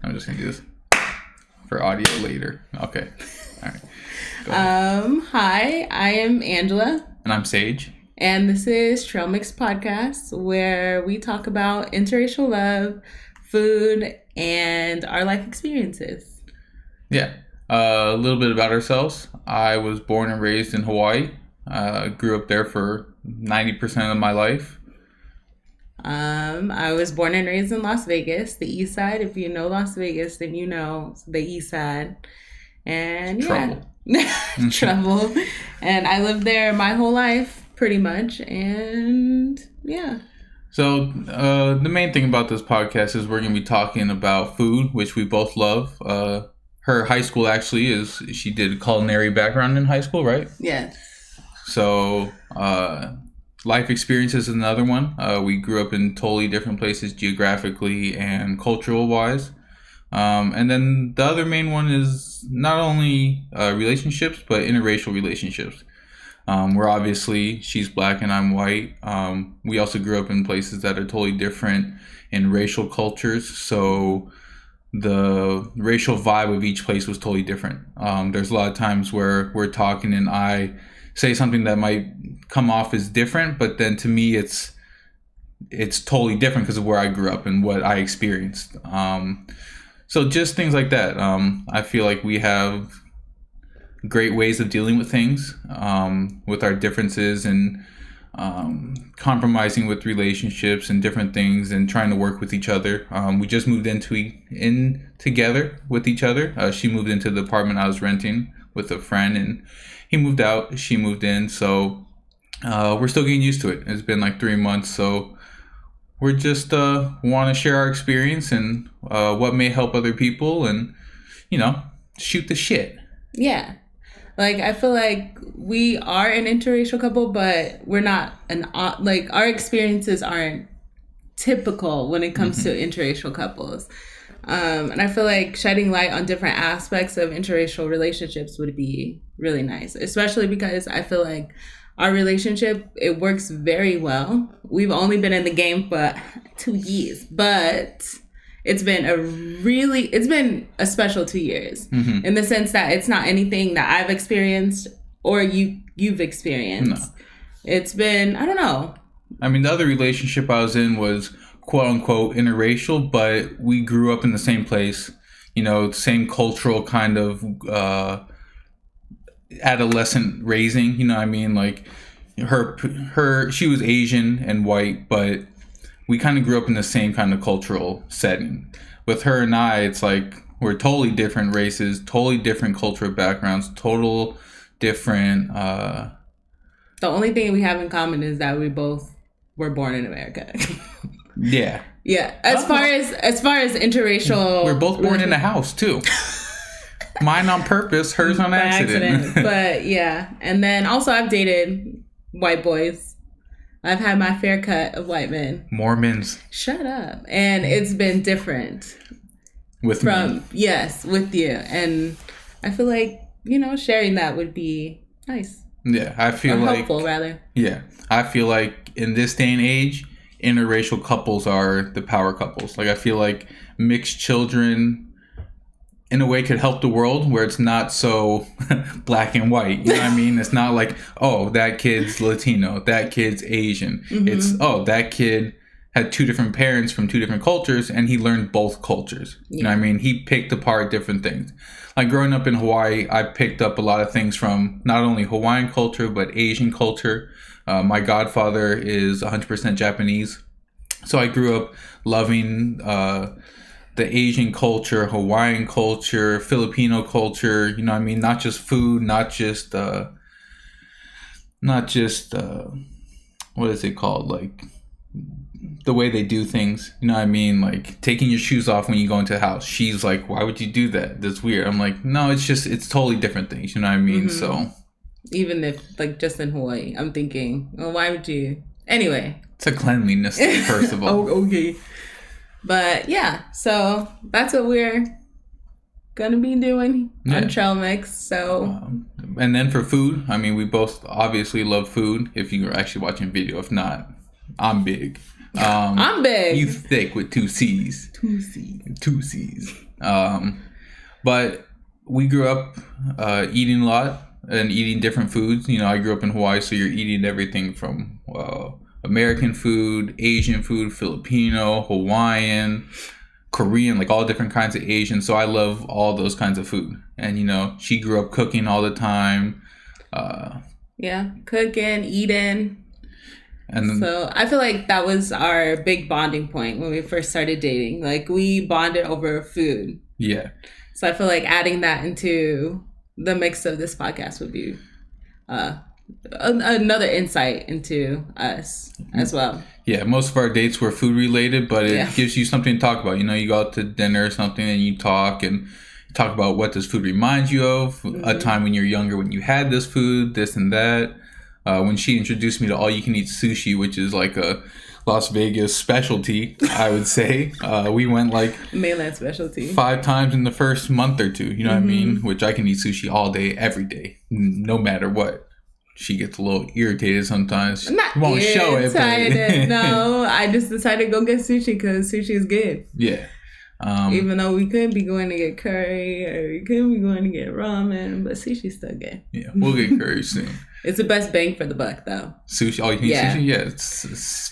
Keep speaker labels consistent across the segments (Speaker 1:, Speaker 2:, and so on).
Speaker 1: I'm just gonna do this for audio later. Okay. All right. Go ahead.
Speaker 2: Hi, I am Angela.
Speaker 1: And I'm Sage.
Speaker 2: And this is TrailMixed podcast, where we talk about interracial love, food, and our life experiences.
Speaker 1: Yeah. A little bit about ourselves. I was born and raised in Hawaii. Grew up there for 90% of my life.
Speaker 2: I was born and raised in Las Vegas, the East Side. If you know Las Vegas, then you know the East Side. And
Speaker 1: Trouble.
Speaker 2: Trouble. And I lived there my whole life, pretty much. And yeah.
Speaker 1: So the main thing about this podcast is we're going to be talking about food, which we both love. Her high school she did a culinary background in high school, right?
Speaker 2: Yes.
Speaker 1: So life experience is another one. We grew up in totally different places geographically and cultural wise. And then the other main one is not only relationships, but interracial relationships. She's black and I'm white. We also grew up in places that are totally different in racial cultures. So the racial vibe of each place was totally different. There's a lot of times where we're talking and I say something that might come off as different, but then to me it's totally different because of where I grew up and what I experienced. So just things like that. I feel like we have great ways of dealing with things, with our differences and compromising with relationships and different things and trying to work with each other. We just moved in together with each other. She moved into the apartment I was renting with a friend, and he moved out, she moved in. So we're still getting used to it. It's been like 3 months. So we're just want to share our experience and what may help other people and, shoot the shit.
Speaker 2: Yeah. Like, I feel like we are an interracial couple, but we're not our experiences aren't typical when it comes to interracial couples. And I feel like shedding light on different aspects of interracial relationships would be really nice, especially because I feel like our relationship, it works very well. We've only been in the game for 2 years, but it's been a special 2 years in the sense that it's not anything that I've experienced or you've experienced. No. It's been, I don't know.
Speaker 1: I mean, the other relationship I was in was quote unquote interracial, but we grew up in the same place, same cultural kind of adolescent raising, you know what I mean? Like she was Asian and white, but we kind of grew up in the same kind of cultural setting. With her and I, it's like we're totally different races, totally different cultural backgrounds, total different.
Speaker 2: The only thing we have in common is that we both were born in America.
Speaker 1: Yeah.
Speaker 2: Yeah. As far as interracial,
Speaker 1: we're both born in a house too. Mine on purpose, hers on accident.
Speaker 2: But yeah, and then also I've dated white boys. I've had my fair cut of white men.
Speaker 1: Mormons.
Speaker 2: Shut up. And it's been different.
Speaker 1: With me.
Speaker 2: Yes, with you. And I feel like, sharing that would be nice.
Speaker 1: Yeah, I feel like...
Speaker 2: helpful, rather.
Speaker 1: Yeah. I feel like in this day and age, interracial couples are the power couples. Like, I feel like mixed children, in a way, could help the world where it's not so black and white. You know what I mean? It's not like, oh, that kid's Latino, that kid's Asian. Mm-hmm. It's, oh, that kid had 2 different parents from 2 different cultures and he learned both cultures. Yeah. You know what I mean? He picked apart different things. Like growing up in Hawaii, I picked up a lot of things from not only Hawaiian culture, but Asian culture. My godfather is 100% Japanese. So I grew up loving the Asian culture, Hawaiian culture, Filipino culture, you know what I mean? Not just food, not just what is it called? Like the way they do things, you know what I mean? Like taking your shoes off when you go into a house. She's like, why would you do that? That's weird. I'm like, no, it's totally different things, you know what I mean? Mm-hmm. So
Speaker 2: even if like just in Hawaii, I'm thinking, well, why would you? Anyway.
Speaker 1: It's a cleanliness thing, first of all.
Speaker 2: Oh, okay. But yeah, so that's what we're gonna be doing on TrailMixed. So,
Speaker 1: and then for food, I mean, we both obviously love food. If you're actually watching video, if not, I'm big.
Speaker 2: I'm big.
Speaker 1: You thick with 2 C's.
Speaker 2: 2 C's.
Speaker 1: 2 C's. But we grew up eating a lot and eating different foods. You know, I grew up in Hawaii, so you're eating everything from American food, Asian food, Filipino, Hawaiian, Korean, like all different kinds of Asian. So I love all those kinds of food. And, you know, she grew up cooking all the time.
Speaker 2: Yeah, cooking, eating.
Speaker 1: And then,
Speaker 2: So I feel like that was our big bonding point when we first started dating. Like we bonded over food.
Speaker 1: yeah.
Speaker 2: So I feel like adding that into the mix of this podcast would be another insight into us as well.
Speaker 1: Yeah, most of our dates were food related, but it
Speaker 2: Yeah.
Speaker 1: gives you something to talk about. You know, you go out to dinner or something and you talk about what does food remind you of, a time when you're younger when you had this food, this and that. When she introduced me to all you can eat sushi, which is like a Las Vegas specialty, I would say. We went like
Speaker 2: Mainland specialty.
Speaker 1: 5 times in the first month or 2, you know what I mean? Which I can eat sushi all day, every day, no matter what. She ggets a little irritated sometimes. She
Speaker 2: Not
Speaker 1: won't show it.
Speaker 2: irritated. No, I just decided to go get sushi because sushi is good.
Speaker 1: Yeah.
Speaker 2: Even though we could be going to get curry or we could be going to get ramen, but sushi's still good.
Speaker 1: Yeah, we'll get curry soon.
Speaker 2: It's the best bang for the buck, though.
Speaker 1: Sushi, all you can eat sushi? Yeah, it's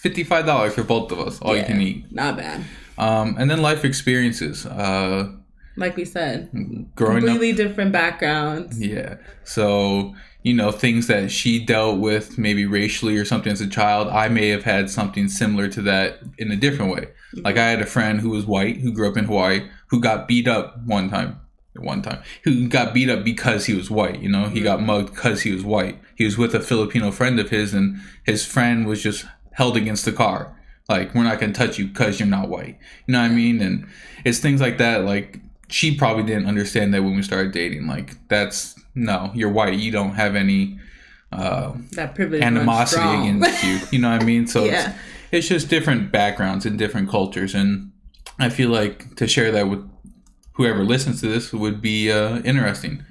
Speaker 1: $55 for both of us, all you can eat.
Speaker 2: Not bad.
Speaker 1: And then life experiences.
Speaker 2: Like we said,
Speaker 1: Growing
Speaker 2: completely
Speaker 1: up,
Speaker 2: different backgrounds.
Speaker 1: yeah. So, you know, things that she dealt with maybe racially or something as a child, I may have had something similar to that in a different way. Like I had a friend who was white, who grew up in Hawaii, who got beat up one time, who got beat up because he was white. You know, he got mugged because he was white. He was with a Filipino friend of his, and his friend was just held against the car. Like, we're not going to touch you because you're not white. You know what I mean? And it's things like that. Like, she probably didn't understand that when we started dating. Like, no, you're white. You don't have any
Speaker 2: That privilege
Speaker 1: animosity against you. You know what I mean? So
Speaker 2: Yeah.
Speaker 1: it's just different backgrounds and different cultures. And I feel like to share that with whoever listens to this would be interesting.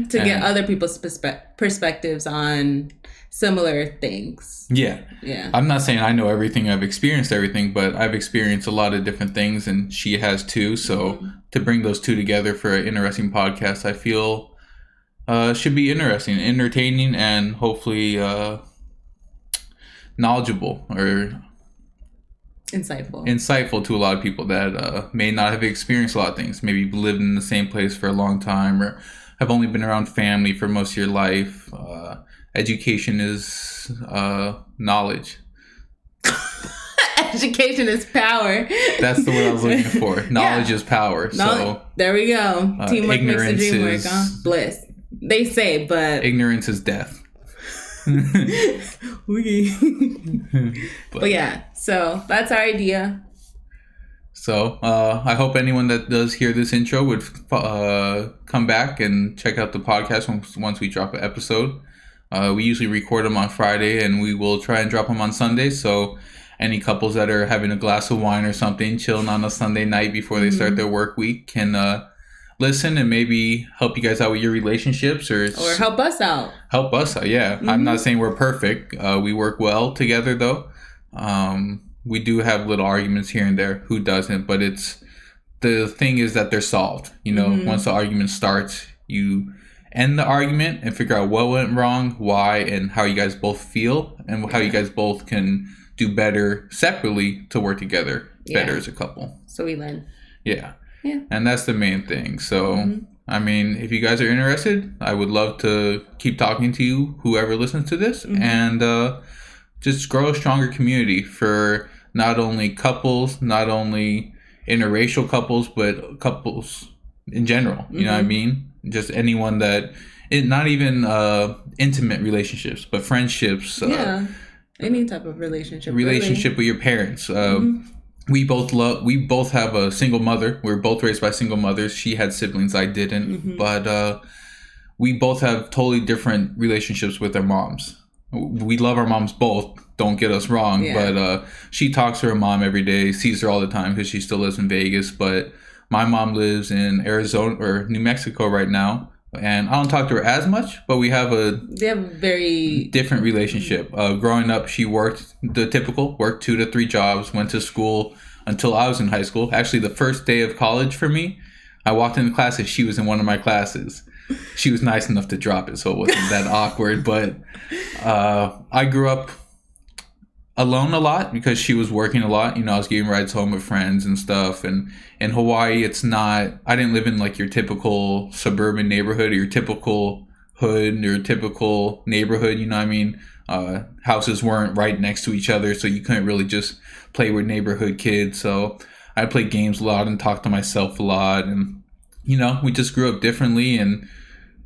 Speaker 2: To get other people's perspectives on similar things.
Speaker 1: Yeah.
Speaker 2: Yeah.
Speaker 1: I'm not saying I know everything, I've experienced everything, but I've experienced a lot of different things and she has too. So to bring those two together for an interesting podcast, I feel should be interesting, entertaining, and hopefully knowledgeable or insightful to a lot of people that may not have experienced a lot of things. Maybe lived in the same place for a long time or have only been around family for most of your life. Education is knowledge.
Speaker 2: Education is power.
Speaker 1: That's the word I was looking for. Knowledge is power. So
Speaker 2: there we go. Teamwork makes the dream work,
Speaker 1: is
Speaker 2: huh? Bliss. They say, but
Speaker 1: ignorance is death.
Speaker 2: but yeah, so that's our idea.
Speaker 1: So I hope anyone that does hear this intro would come back and check out the podcast once we drop an episode. We usually record them on Friday, and we will try and drop them on Sunday. So any couples that are having a glass of wine or something, chilling on a Sunday night before they start their work week, can listen and maybe help you guys out with your relationships or
Speaker 2: help us out.
Speaker 1: Help us out, yeah. I'm not saying we're perfect. We work well together, though. We do have little arguments here and there. Who doesn't? But the thing is that they're solved. You know, once the argument starts, you end the argument and figure out what went wrong, why, and how you guys both feel, and how you guys both can do better separately to work together better as a couple.
Speaker 2: So we learn.
Speaker 1: Yeah. And that's the main thing. So, I mean, if you guys are interested, I would love to keep talking to you, whoever listens to this, and just grow a stronger community for not only couples, not only interracial couples, but couples in general. You know what I mean? Just anyone that, not even intimate relationships, but friendships.
Speaker 2: Any type of relationship.
Speaker 1: Relationship with your parents. We both have a single mother. We were both raised by single mothers. She had siblings, I didn't. But we both have totally different relationships with our moms. We love our moms both, don't get us wrong. But she talks to her mom every day, sees her all the time because she still lives in Vegas. But my mom lives in Arizona or New Mexico right now. And I don't talk to her as much, but they have a very different relationship. Growing up, she worked 2 to 3 jobs, went to school until I was in high school. Actually, the first day of college for me, I walked into class and she was in one of my classes. She was nice enough to drop it, so it wasn't that awkward. But I grew up alone a lot because she was working a lot. You know, I was getting rides home with friends and stuff. And in Hawaii, it's not, I didn't live in like your typical suburban neighborhood or your typical hood or your typical neighborhood. You know what I mean? Houses weren't right next to each other, so you couldn't really just play with neighborhood kids. So I played games a lot and talked to myself a lot. And, you know, we just grew up differently and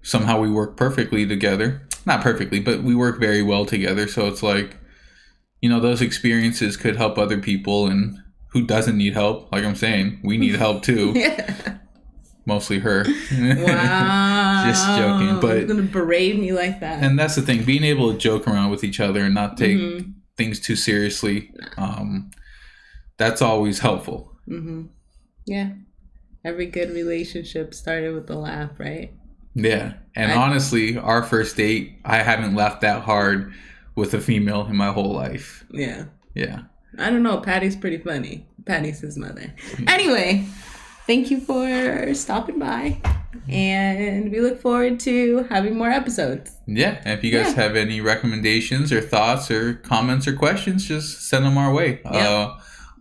Speaker 1: somehow we work perfectly together. Not perfectly, but we work very well together. So it's like, you know, those experiences could help other people, and who doesn't need help? Like I'm saying, we need help too.
Speaker 2: Yeah.
Speaker 1: Mostly her.
Speaker 2: Wow.
Speaker 1: Just joking. But
Speaker 2: you're gonna berate me like that.
Speaker 1: And that's the thing, being able to joke around with each other and not take things too seriously. That's always helpful.
Speaker 2: Yeah. Every good relationship started with a laugh, right?
Speaker 1: Yeah. And honestly, our first date, I haven't laughed that hard with a female in my whole life.
Speaker 2: Yeah.
Speaker 1: Yeah.
Speaker 2: I don't know. Patty's pretty funny. Patty's his mother. Anyway, thank you for stopping by. And we look forward to having more episodes.
Speaker 1: Yeah. And if you guys have any recommendations or thoughts or comments or questions, just send them our way.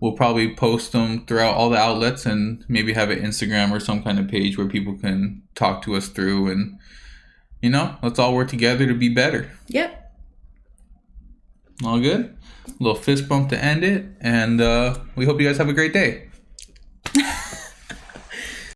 Speaker 1: We'll probably post them throughout all the outlets and maybe have an Instagram or some kind of page where people can talk to us through. And, you know, let's all work together to be better.
Speaker 2: Yep.
Speaker 1: All good? A little fist bump to end it. And we hope you guys have a great day.